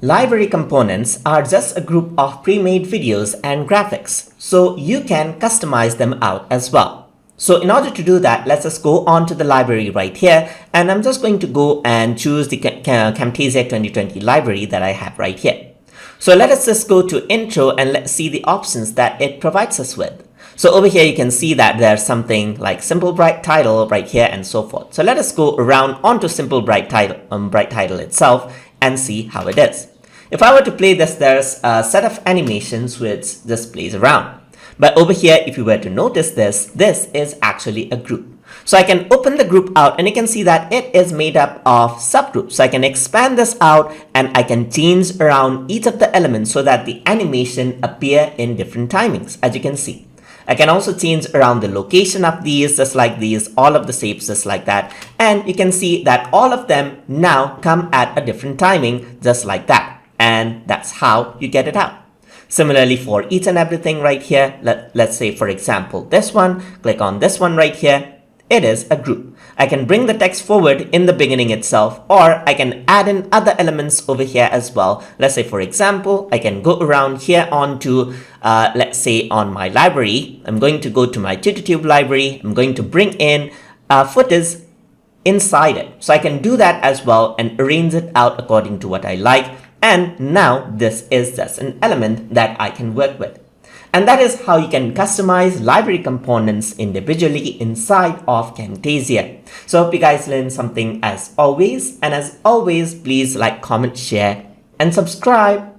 Library components are just a group of pre-made videos and graphics, so you can customize them out as well. So in order to do that, let's just go on to the library right here, and I'm just going to go and choose the Camtasia 2020 library that I have right here. So let us just go to intro and let's see the options that it provides us with. So over here you can see that there's something like simple bright title right here and so forth. So let us go around onto simple bright title itself and see how it is. If I were to play this, there's a set of animations which just plays around. But over here, if you were to notice this is actually a group. So I can open the group out and you can see that it is made up of subgroups. So I can expand this out and I can change around each of the elements so that the animation appear in different timings, as you can see. I can also change around the location of these, just like these, all of the shapes just like that. And you can see that all of them now come at a different timing, just like that. And that's how you get it out. Similarly, for each and everything right here, let's say, for example, this one, click on this one right here. It is a group. I can bring the text forward in the beginning itself, or I can add in other elements over here as well. Let's say, for example, I can go around here onto, let's say on my library, I'm going to go to my TutorTube library. I'm going to bring in footers inside it. So I can do that as well and arrange it out according to what I like. And now this is just an element that I can work with. And that is how you can customize library components individually inside of Camtasia. So I hope you guys learned something as always. And as always, please like, comment, share, and subscribe.